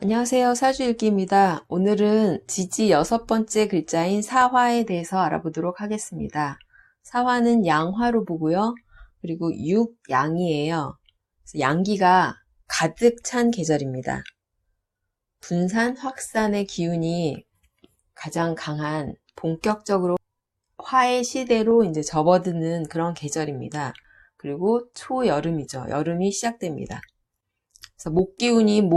안녕하세요. 사주일기입니다. 오늘은 지지 6번째 글자인 사화에 대해서 알아보도록 하겠습니다. 사화는 양화로 보고요. 그리고 육양이에요. 그래서 양기가 가득 찬 계절입니다. 분산, 확산의 기운이 가장 강한 본격적으로 화의 시대로 이제 접어드는 그런 계절입니다. 그리고 초여름이죠. 여름이 시작됩니다. 그래서 목기운이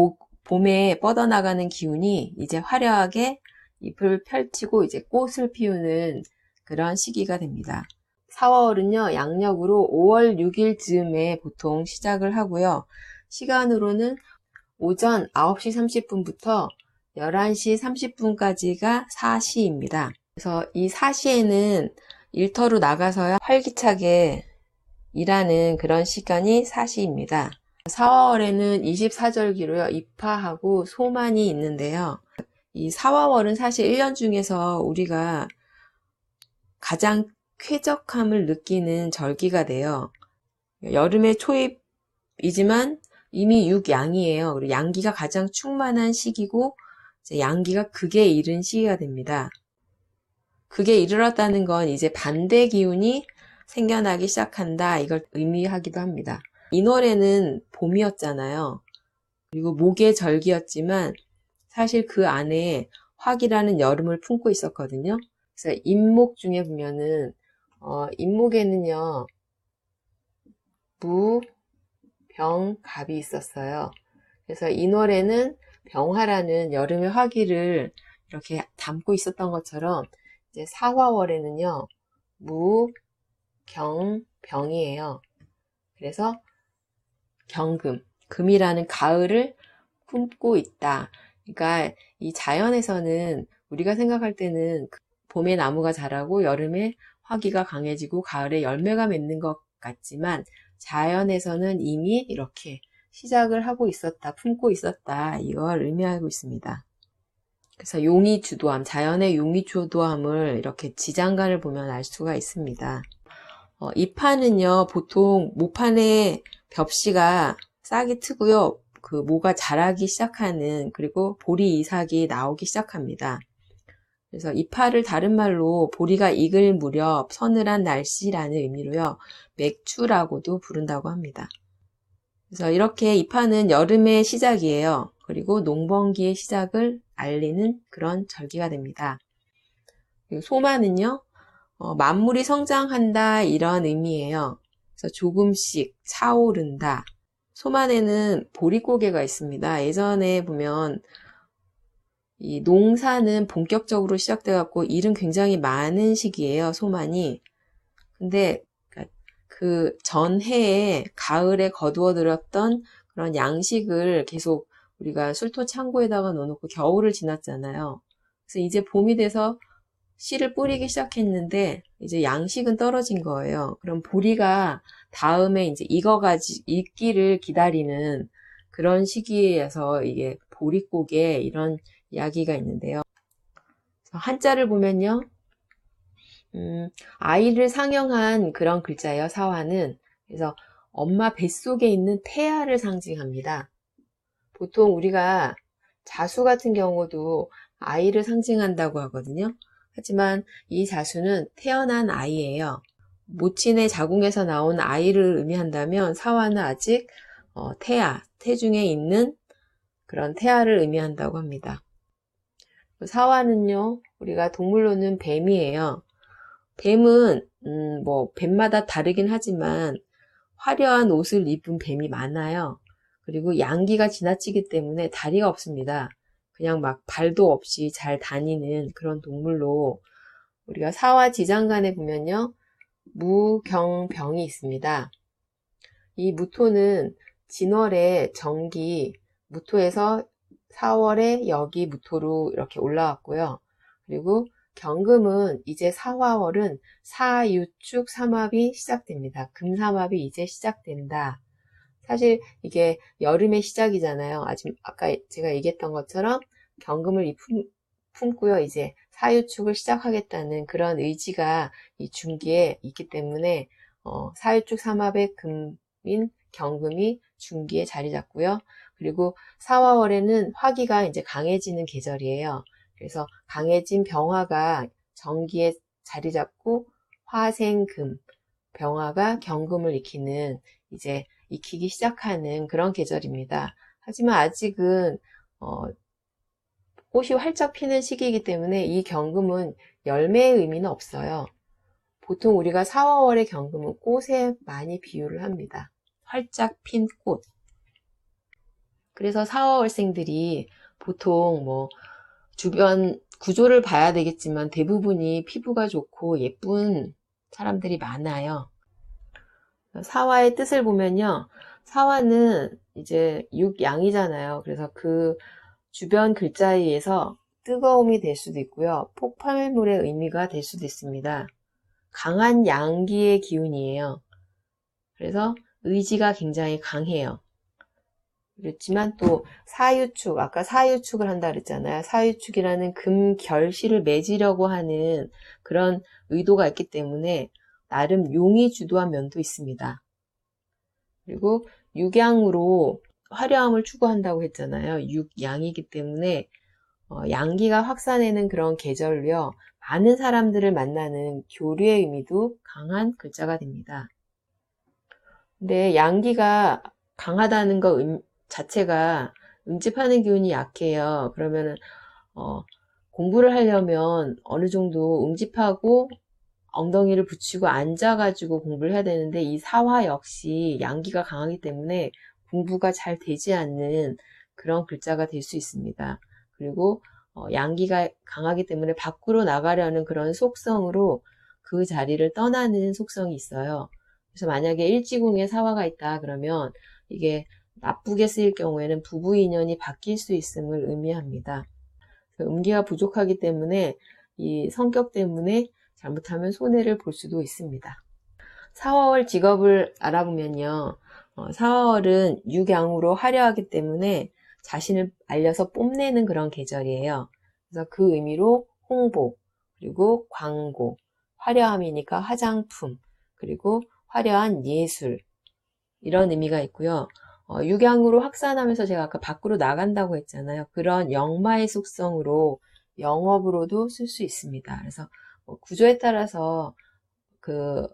봄에 뻗어나가는 기운이 이제 화려하게 잎을 펼치고 이제 꽃을 피우는 그런 시기가 됩니다. 4월은요, 양력으로 5월 6일 즈음에 보통 시작을 하고요. 시간으로는 오전 9시 30분부터 11시 30분까지가 사시입니다. 그래서 이 사시에는 일터로 나가서야 활기차게 일하는 그런 시간이 사시입니다. 4월에는 24절기로요. 입하하고 소만이 있는데요. 이 사화월은 사실 1년 중에서 우리가 가장 쾌적함을 느끼는 절기가 돼요. 여름의 초입이지만 이미 육양이에요. 그리고 양기가 가장 충만한 시기고 이제 양기가 극에 이른 시기가 됩니다. 극에 이르렀다는 건 이제 반대 기운이 생겨나기 시작한다. 이걸 의미하기도 합니다. 이월에는 봄이었잖아요. 그리고 목의 절기였지만 사실 그 안에 화기라는 여름을 품고 있었거든요. 그래서 임목 중에 보면은 임목에는요 무, 병, 갑이 있었어요. 그래서 인월에는 병화라는 여름의 화기를 이렇게 담고 있었던 것처럼 이제 사화월에는요 무, 경, 병이에요. 그래서 경금, 금이라는 가을을 품고 있다. 그러니까 이 자연에서는 우리가 생각할 때는 봄에 나무가 자라고 여름에 화기가 강해지고 가을에 열매가 맺는 것 같지만 자연에서는 이미 이렇게 시작을 하고 있었다, 품고 있었다. 이걸 의미하고 있습니다. 그래서 용의주도함, 자연의 용의주도함을 이렇게 지장간을 보면 알 수가 있습니다. 이 판은요, 보통 모판에 벽시가 싹이 트고요. 그 모가 자라기 시작하는, 그리고 보리 이삭이 나오기 시작합니다. 그래서 이 팔을 다른 말로 보리가 익을 무렵 서늘한 날씨라는 의미로요. 맥추라고도 부른다고 합니다. 그래서 이렇게 이 판은 여름의 시작이에요. 그리고 농번기의 시작을 알리는 그런 절기가 됩니다. 그리고 소마는요. 만물이 성장한다 이런 의미예요. 그래서 조금씩 차오른다. 소만에는 보릿고개가 있습니다. 예전에 보면 이 농사는 본격적으로 시작돼 갖고 일은 굉장히 많은 시기예요. 소만이. 근데 그 전해에 가을에 거두어들였던 그런 양식을 계속 우리가 술토 창고에다가 넣어놓고 겨울을 지났잖아요. 그래서 이제 봄이 돼서 씨를 뿌리기 시작했는데 이제 양식은 떨어진 거예요. 그럼 보리가 다음에 이제 익기를 기다리는 그런 시기에서 이게 보릿고개 이런 이야기가 있는데요. 한자를 보면요. 아이를 상영한 그런 글자예요. 사화는. 그래서 엄마 뱃속에 있는 태아를 상징합니다. 보통 우리가 자수 같은 경우도 아이를 상징한다고 하거든요. 하지만 이 자수는 태어난 아이예요. 모친의 자궁에서 나온 아이를 의미한다면 사화는 아직 태중에 있는 그런 태아를 의미한다고 합니다. 사화는요, 우리가 동물로는 뱀이에요. 뱀은 뱀마다 다르긴 하지만 화려한 옷을 입은 뱀이 많아요. 그리고 양기가 지나치기 때문에 다리가 없습니다. 그냥 막 발도 없이 잘 다니는 그런 동물로 우리가 사화 지장간에 보면요. 무, 경, 병이 있습니다. 이 무토는 진월에 정기, 무토에서 4월에 여기 무토로 이렇게 올라왔고요. 그리고 경금은 이제 사화월은 사유축 삼합이 시작됩니다. 금삼합이 이제 시작된다. 사실 이게 여름의 시작이잖아요. 아까 제가 얘기했던 것처럼 경금을 품고요. 이제 사유축을 시작하겠다는 그런 의지가 이 중기에 있기 때문에 사유축 삼합의 금인 경금이 중기에 자리 잡고요. 그리고 사화월에는 화기가 이제 강해지는 계절이에요. 그래서 강해진 병화가 정기에 자리 잡고 화생금, 병화가 경금을 이제 익히기 시작하는 그런 계절입니다. 하지만 아직은 꽃이 활짝 피는 시기이기 때문에 이 경금은 열매의 의미는 없어요. 보통 우리가 사화월의 경금은 꽃에 많이 비유를 합니다. 활짝 핀 꽃. 그래서 사화월생들이 보통 주변 구조를 봐야 되겠지만 대부분이 피부가 좋고 예쁜 사람들이 많아요. 사화의 뜻을 보면요. 사화는 이제 육양이잖아요. 그래서 그 주변 글자에 의해서 뜨거움이 될 수도 있고요. 폭발물의 의미가 될 수도 있습니다. 강한 양기의 기운이에요. 그래서 의지가 굉장히 강해요. 그렇지만 또 사유축, 아까 사유축을 한다 그랬잖아요. 사유축이라는 금결실을 맺으려고 하는 그런 의도가 있기 때문에 나름 용이 주도한 면도 있습니다. 그리고 육양으로 화려함을 추구한다고 했잖아요. 육양이기 때문에 양기가 확산되는 그런 계절로요. 많은 사람들을 만나는 교류의 의미도 강한 글자가 됩니다. 근데 양기가 강하다는 것 자체가 응집하는 기운이 약해요. 그러면은 공부를 하려면 어느 정도 응집하고 엉덩이를 붙이고 앉아가지고 공부를 해야 되는데 이 사화 역시 양기가 강하기 때문에 공부가 잘 되지 않는 그런 글자가 될 수 있습니다. 그리고 양기가 강하기 때문에 밖으로 나가려는 그런 속성으로 그 자리를 떠나는 속성이 있어요. 그래서 만약에 일지궁에 사화가 있다 그러면 이게 나쁘게 쓰일 경우에는 부부 인연이 바뀔 수 있음을 의미합니다. 음기가 부족하기 때문에 이 성격 때문에 잘못하면 손해를 볼 수도 있습니다. 사화월 직업을 알아보면요. 사화월은 육양으로 화려하기 때문에 자신을 알려서 뽐내는 그런 계절이에요. 그래서 그 의미로 홍보, 그리고 광고, 화려함이니까 화장품, 그리고 화려한 예술 이런 의미가 있고요. 육양으로 확산하면서 제가 아까 밖으로 나간다고 했잖아요. 그런 영마의 속성으로 영업으로도 쓸 수 있습니다. 그래서 구조에 따라서 그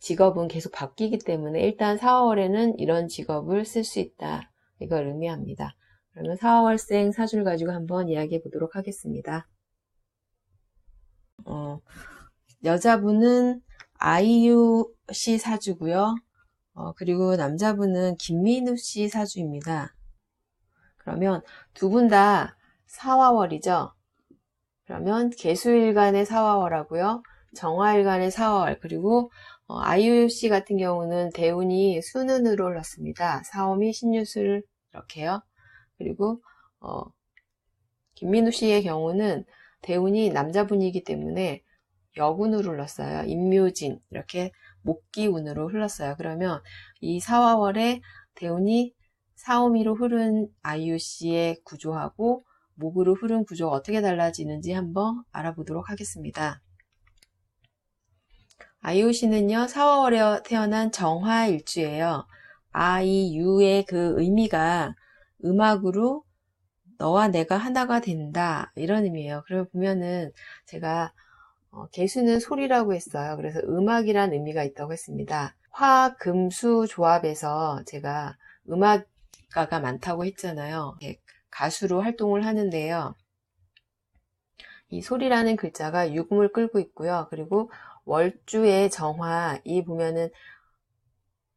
직업은 계속 바뀌기 때문에 일단 사화월에는 이런 직업을 쓸 수 있다. 이걸 의미합니다. 그러면 사화월생 사주를 가지고 한번 이야기해 보도록 하겠습니다. 여자분은 아이유 씨 사주고요. 그리고 남자분은 김민우 씨 사주입니다. 그러면 두 분 다 사화월이죠. 그러면 개수일간의 사화월하고요. 정화일간의 사화월, 그리고 아이유 씨 같은 경우는 대운이 수는으로 흘렀습니다. 사오미 신유술 이렇게요. 그리고 김민우 씨의 경우는 대운이 남자분이기 때문에 여군으로 흘렀어요. 임묘진 이렇게 목기운으로 흘렀어요. 그러면 이 사화월에 대운이 사오미로 흐른 아이유 씨의 구조하고 목으로 흐른 구조가 어떻게 달라지는지 한번 알아보도록 하겠습니다. 아이유 씨는요, 사화월에 태어난 정화일주예요. 아이유의 그 의미가 음악으로 너와 내가 하나가 된다 이런 의미예요. 그러면 보면은 제가 개수는 소리라고 했어요. 그래서 음악이란 의미가 있다고 했습니다. 화, 금, 수 조합에서 제가 음악가가 많다고 했잖아요. 가수로 활동을 하는데요. 이 소리라는 글자가 유금을 끌고 있고요. 그리고 월주의 정화, 이 보면은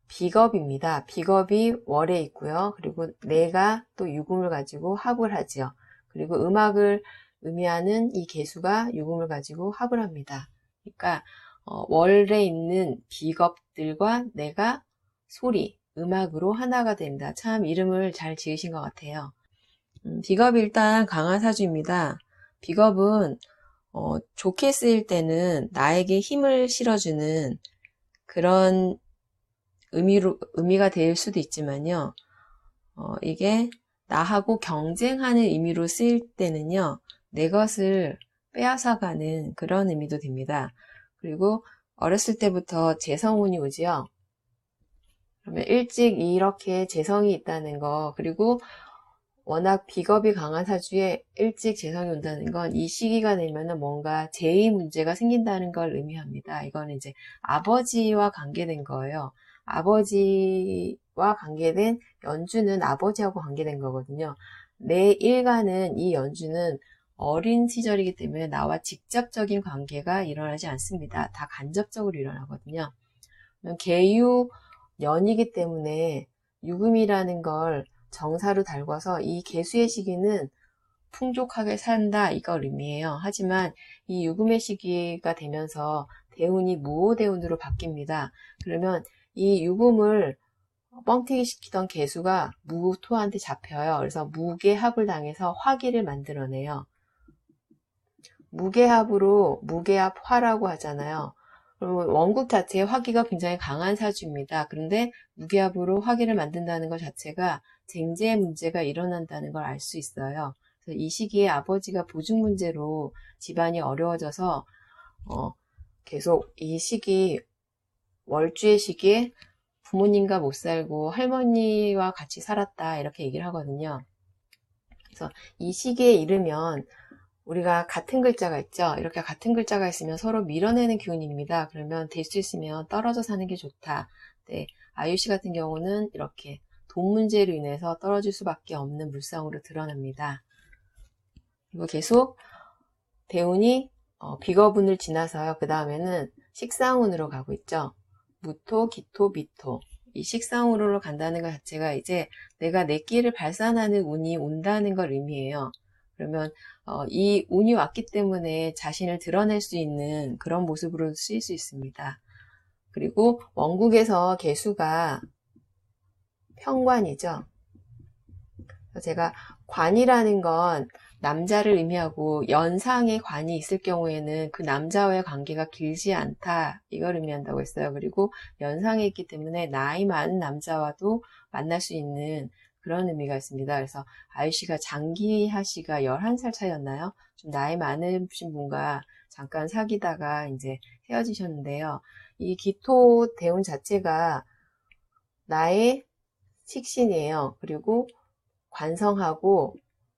비겁입니다. 비겁이 월에 있고요. 그리고 내가 또 유금을 가지고 합을 하지요. 그리고 음악을 의미하는 이 개수가 유금을 가지고 합을 합니다. 그러니까 월에 있는 비겁들과 내가 소리, 음악으로 하나가 됩니다. 참 이름을 잘 지으신 것 같아요. 비겁이 일단 강한 사주입니다. 비겁은 좋게 쓰일 때는 나에게 힘을 실어주는 그런 의미가 될 수도 있지만요. 이게 나하고 경쟁하는 의미로 쓰일 때는요. 내 것을 빼앗아가는 그런 의미도 됩니다. 그리고 어렸을 때부터 재성운이 오지요. 그러면 일찍 이렇게 재성이 있다는 거, 그리고 워낙 비겁이 강한 사주에 일찍 재성이 온다는 건 이 시기가 되면은 뭔가 재의 문제가 생긴다는 걸 의미합니다. 이거는 이제 아버지와 관계된 거예요. 아버지와 관계된 연주는 아버지하고 관계된 거거든요. 내 일가는 이 연주는 어린 시절이기 때문에 나와 직접적인 관계가 일어나지 않습니다. 다 간접적으로 일어나거든요. 계유년이기 때문에 유금이라는 걸 정사로 달궈서 이 계수의 시기는 풍족하게 산다 이걸 의미해요. 하지만 이 유금의 시기가 되면서 대운이 무호대운으로 바뀝니다. 그러면 이 유금을 뻥튀기 시키던 계수가 무토한테 잡혀요. 그래서 무계합을 당해서 화기를 만들어내요. 무계합으로 무계합화라고 하잖아요. 그러면 원국 자체의 화기가 굉장히 강한 사주입니다. 그런데 무계합으로 화기를 만든다는 것 자체가 쟁제의 문제가 일어난다는 걸 알 수 있어요. 그래서 이 시기에 아버지가 보증 문제로 집안이 어려워져서 계속 이 시기 월주의 시기에 부모님과 못 살고 할머니와 같이 살았다 이렇게 얘기를 하거든요. 그래서 이 시기에 이르면 우리가 같은 글자가 있죠. 이렇게 같은 글자가 있으면 서로 밀어내는 기운입니다. 그러면 될 수 있으면 떨어져 사는 게 좋다. 네, 아유씨 같은 경우는 이렇게 돈 문제로 인해서 떨어질 수밖에 없는 물상으로 드러납니다. 그리고 계속 대운이 비거분을 지나서요. 그 다음에는 식상운으로 가고 있죠. 무토, 기토, 미토. 이 식상운으로 간다는 것 자체가 이제 내가 내 길을 발산하는 운이 온다는 걸 의미해요. 그러면 이 운이 왔기 때문에 자신을 드러낼 수 있는 그런 모습으로 쓰일 수 있습니다. 그리고 원국에서 계수가 평관이죠. 제가 관이라는 건 남자를 의미하고 연상의 관이 있을 경우에는 그 남자와의 관계가 길지 않다 이걸 의미한다고 했어요. 그리고 연상이 있기 때문에 나이 많은 남자와도 만날 수 있는 그런 의미가 있습니다. 그래서 아유씨가 장기하 씨가 11살 차이였나요? 좀 나이 많으신 분과 잠깐 사귀다가 이제 헤어지셨는데요. 이 기토 대운 자체가 나의 식신이에요. 그리고 관성하고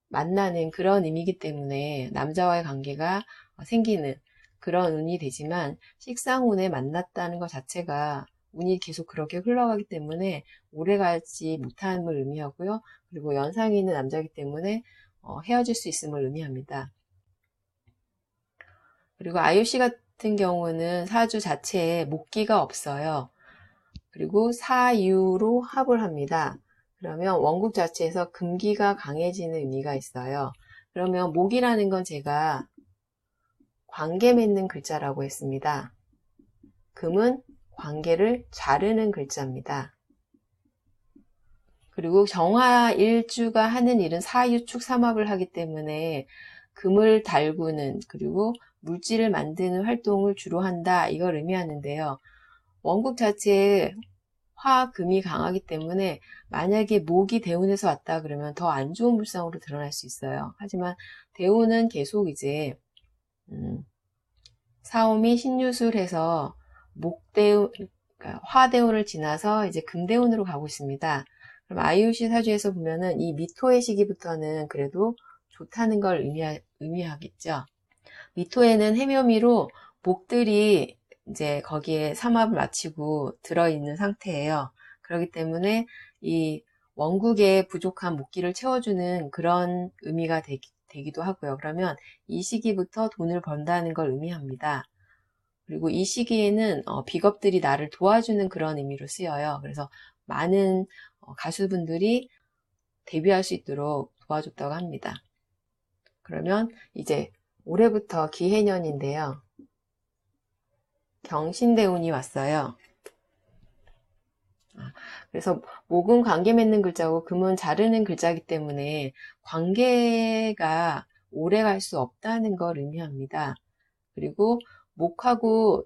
만나는 그런 의미이기 때문에 남자와의 관계가 생기는 그런 운이 되지만 식상운에 만났다는 것 자체가 운이 계속 그렇게 흘러가기 때문에 오래가지 못함을 의미하고요. 그리고 연상이 있는 남자이기 때문에 헤어질 수 있음을 의미합니다. 그리고 아유씨 같은 경우는 사주 자체에 목기가 없어요. 그리고 사유로 합을 합니다. 그러면 원국 자체에서 금기가 강해지는 의미가 있어요. 그러면 목이라는 건 제가 관계 맺는 글자라고 했습니다. 금은 관계를 자르는 글자입니다. 그리고 정화일주가 하는 일은 사유축 삼합을 하기 때문에 금을 달구는 그리고 물질을 만드는 활동을 주로 한다 이걸 의미하는데요. 원국 자체에 화, 금이 강하기 때문에 만약에 목이 대운에서 왔다 그러면 더 안 좋은 물상으로 드러날 수 있어요. 하지만 대운은 계속 이제 사오미 신유술해서 목대운, 그러니까 화대운을 지나서 이제 금대운으로 가고 있습니다. 그럼 아이유시 사주에서 보면은 이 미토의 시기부터는 그래도 좋다는 걸 의미하겠죠. 미토에는 해묘미로 목들이 이제 거기에 삼합을 마치고 들어있는 상태예요. 그렇기 때문에 이 원국의 부족한 목기를 채워주는 그런 의미가 되기도 하고요. 그러면 이 시기부터 돈을 번다는 걸 의미합니다. 그리고 이 시기에는 비겁들이 나를 도와주는 그런 의미로 쓰여요. 그래서 많은 가수분들이 데뷔할 수 있도록 도와줬다고 합니다. 그러면 이제 올해부터 기해년인데요. 경신대운이 왔어요. 그래서 목은 관계 맺는 글자고 금은 자르는 글자이기 때문에 관계가 오래 갈 수 없다는 걸 의미합니다. 그리고 목하고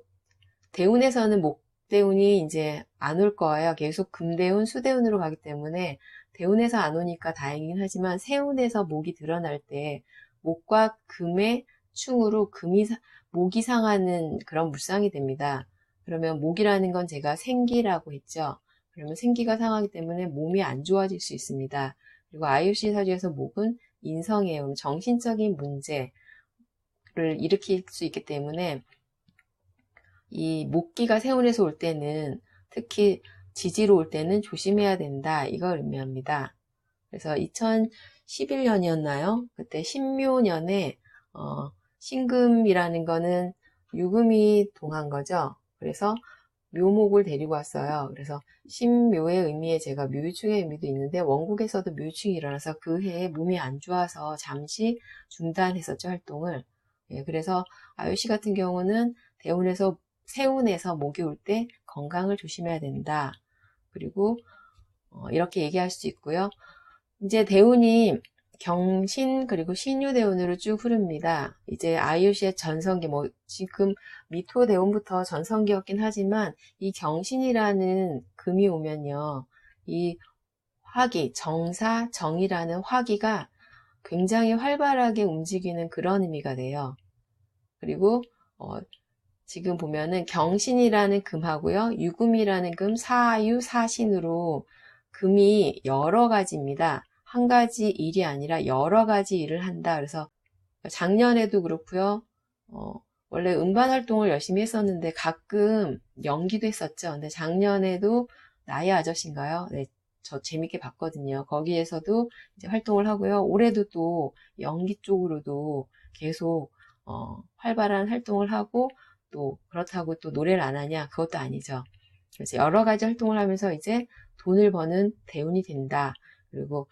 대운에서는 목대운이 이제 안 올 거예요. 계속 금대운, 수대운으로 가기 때문에 대운에서 안 오니까 다행이긴 하지만 세운에서 목이 드러날 때 목과 금의 충으로 목이 상하는 그런 물상이 됩니다. 그러면 목이라는 건 제가 생기라고 했죠. 그러면 생기가 상하기 때문에 몸이 안 좋아질 수 있습니다. 그리고 아유씨 사주에서 목은 인성이에요. 정신적인 문제를 일으킬 수 있기 때문에 이 목기가 세운에서 올 때는 특히 지지로 올 때는 조심해야 된다. 이걸 의미합니다. 그래서 2011년이었나요? 그때 신묘년에 신금이라는 거는 유금이 동한 거죠. 그래서 묘목을 데리고 왔어요. 그래서 신묘의 의미에 제가 묘유충의 의미도 있는데 원국에서도 묘유충이 일어나서 그 해에 몸이 안 좋아서 잠시 중단했었죠, 활동을. 예, 그래서 아유씨 같은 경우는 대운에서 세운에서 목이 올 때 건강을 조심해야 된다. 그리고 이렇게 얘기할 수 있고요. 이제 대운이 경신 그리고 신유 대운으로 쭉 흐릅니다. 이제 아유시의 전성기, 지금 미토 대운부터 전성기였긴 하지만 이 경신이라는 금이 오면요, 이 화기, 정사, 정이라는 화기가 굉장히 활발하게 움직이는 그런 의미가 돼요. 그리고 지금 보면은 경신이라는 금하고요, 유금이라는 금, 사유, 사신으로 금이 여러 가지입니다. 한 가지 일이 아니라 여러 가지 일을 한다. 그래서 작년에도 그렇고요. 원래 음반 활동을 열심히 했었는데 가끔 연기도 했었죠. 근데 작년에도 나의 아저씨인가요? 네, 저 재밌게 봤거든요. 거기에서도 이제 활동을 하고요. 올해도 또 연기 쪽으로도 계속 활발한 활동을 하고, 또 그렇다고 또 노래를 안 하냐? 그것도 아니죠. 그래서 여러 가지 활동을 하면서 이제 돈을 버는 대운이 된다. 그리고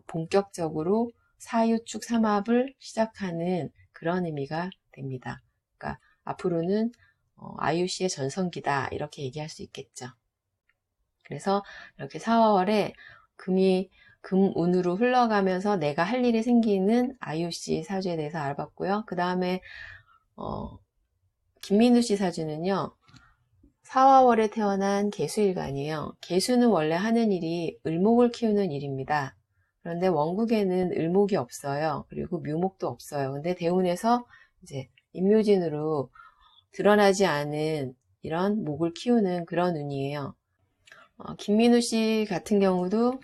본격적으로 사유축 삼합을 시작하는 그런 의미가 됩니다. 그러니까 앞으로는 아유씨의 전성기다, 이렇게 얘기할 수 있겠죠. 그래서 이렇게 4월에 금이 금운으로 흘러가면서 내가 할 일이 생기는 아유씨 사주에 대해서 알아봤고요. 그 다음에 김민우 씨 사주는요, 4화월에 태어난 개수일간이에요. 개수는 원래 하는 일이 을목을 키우는 일입니다. 그런데 원국에는 을목이 없어요. 그리고 묘목도 없어요. 근데 대운에서 이제 임묘진으로 드러나지 않은 이런 목을 키우는 그런 운이에요. 김민우 씨 같은 경우도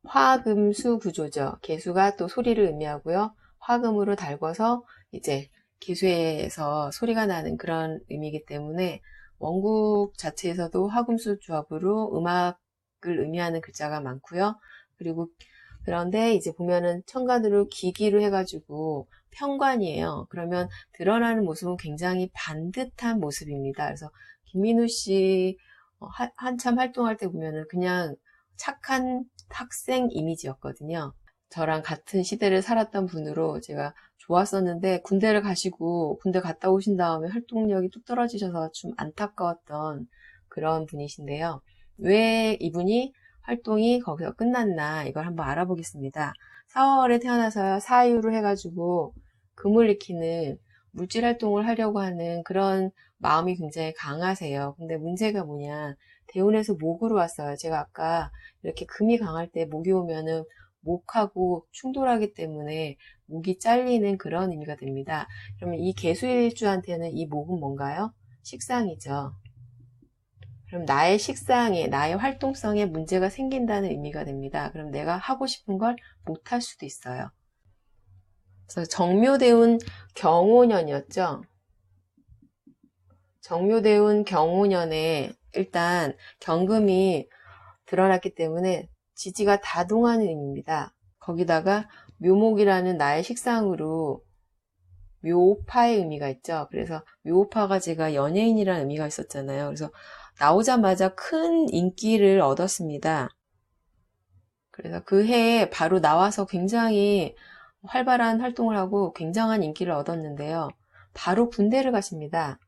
화금수 구조죠. 개수가 또 소리를 의미하고요. 화금으로 달궈서 이제 기수에서 소리가 나는 그런 의미이기 때문에 원국 자체에서도 화금수 조합으로 음악을 의미하는 글자가 많고요. 그리고 그런데 이제 보면은 천간으로 기기로 해가지고 편관이에요. 그러면 드러나는 모습은 굉장히 반듯한 모습입니다. 그래서 김민우 씨 한참 활동할 때 보면은 그냥 착한 학생 이미지였거든요. 저랑 같은 시대를 살았던 분으로 제가 좋았었는데 군대를 가시고 군대 갔다 오신 다음에 활동력이 뚝 떨어지셔서 좀 안타까웠던 그런 분이신데요. 왜 이분이 활동이 거기서 끝났나, 이걸 한번 알아보겠습니다. 4월에 태어나서 사유를 해가지고 금을 익히는 물질 활동을 하려고 하는 그런 마음이 굉장히 강하세요. 근데 문제가 뭐냐, 대운에서 목으로 왔어요. 제가 아까 이렇게 금이 강할 때 목이 오면은 목하고 충돌하기 때문에 목이 잘리는 그런 의미가 됩니다. 그러면 이 개수일주한테는 이 목은 뭔가요? 식상이죠. 그럼 나의 식상에, 나의 활동성에 문제가 생긴다는 의미가 됩니다. 그럼 내가 하고 싶은 걸 못할 수도 있어요. 그래서 정묘대운 경오년이었죠. 정묘대운 경오년에 일단 경금이 드러났기 때문에 지지가 다동하는 의미입니다. 거기다가 묘목이라는 나의 식상으로 묘파의 의미가 있죠. 그래서 묘파가 제가 연예인이라는 의미가 있었잖아요. 그래서 나오자마자 큰 인기를 얻었습니다. 그래서 그 해에 바로 나와서 굉장히 활발한 활동을 하고 굉장한 인기를 얻었는데요. 바로 군대를 가십니다.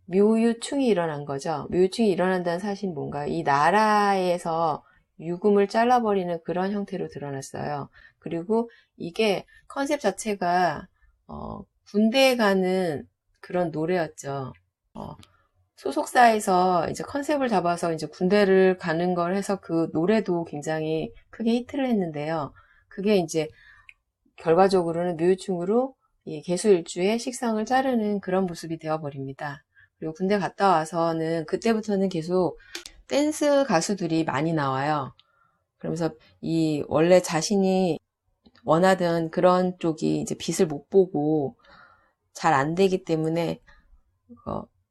묘유충이 일어난 거죠. 묘유충이 일어난다는 사실은 뭔가, 이 나라에서 유금을 잘라버리는 그런 형태로 드러났어요. 그리고 이게 컨셉 자체가 군대에 가는 그런 노래였죠. 소속사에서 이제 컨셉을 잡아서 이제 군대를 가는 걸 해서 그 노래도 굉장히 크게 히트를 했는데요. 그게 이제 결과적으로는 묘유충으로 이 개수일주의 식상을 자르는 그런 모습이 되어버립니다. 그리고 군대 갔다 와서는 그때부터는 계속 댄스 가수들이 많이 나와요. 그러면서 이 원래 자신이 원하던 그런 쪽이 이제 빛을 못 보고 잘 안 되기 때문에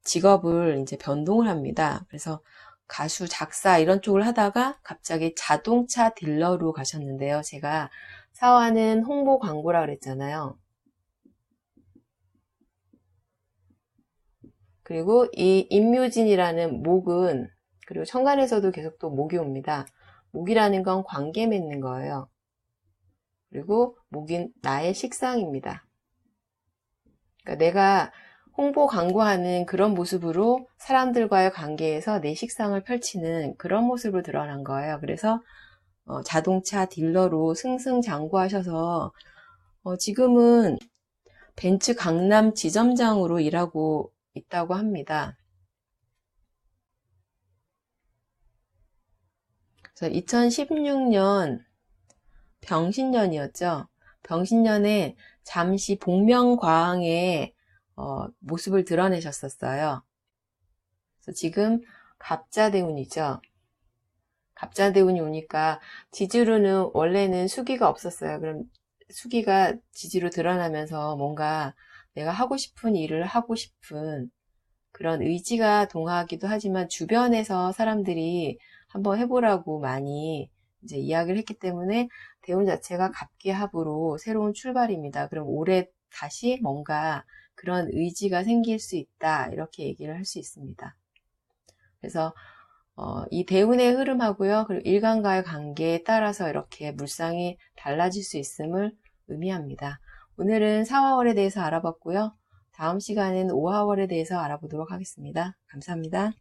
직업을 이제 변동을 합니다. 그래서 가수, 작사 이런 쪽을 하다가 갑자기 자동차 딜러로 가셨는데요. 제가 사화는 홍보 광고라 그랬잖아요. 그리고 이 임묘진이라는 목은, 그리고 천간에서도 계속 또 목이 옵니다. 목이라는 건 관계 맺는 거예요. 그리고 목인 나의 식상입니다. 그러니까 내가 홍보 광고하는 그런 모습으로 사람들과의 관계에서 내 식상을 펼치는 그런 모습으로 드러난 거예요. 그래서 자동차 딜러로 승승장구하셔서 지금은 벤츠 강남 지점장으로 일하고 있다고 합니다. 그래서 2016년 병신년이었죠. 병신년에 잠시 복면가왕의 모습을 드러내셨었어요. 그래서 지금 갑자대운이죠. 갑자대운이 오니까 지지로는 원래는 수기가 없었어요. 그럼 수기가 지지로 드러나면서 뭔가 내가 하고 싶은 일을 하고 싶은 그런 의지가 동하기도 하지만 주변에서 사람들이 한번 해보라고 많이 이제 이야기를 했기 때문에 대운 자체가 갑기합으로 새로운 출발입니다. 그럼 올해 다시 뭔가 그런 의지가 생길 수 있다, 이렇게 얘기를 할 수 있습니다. 그래서 이 대운의 흐름하고요, 그리고 일간과의 관계에 따라서 이렇게 물상이 달라질 수 있음을 의미합니다. 오늘은 4화월에 대해서 알아봤고요. 다음 시간에는 5화월에 대해서 알아보도록 하겠습니다. 감사합니다.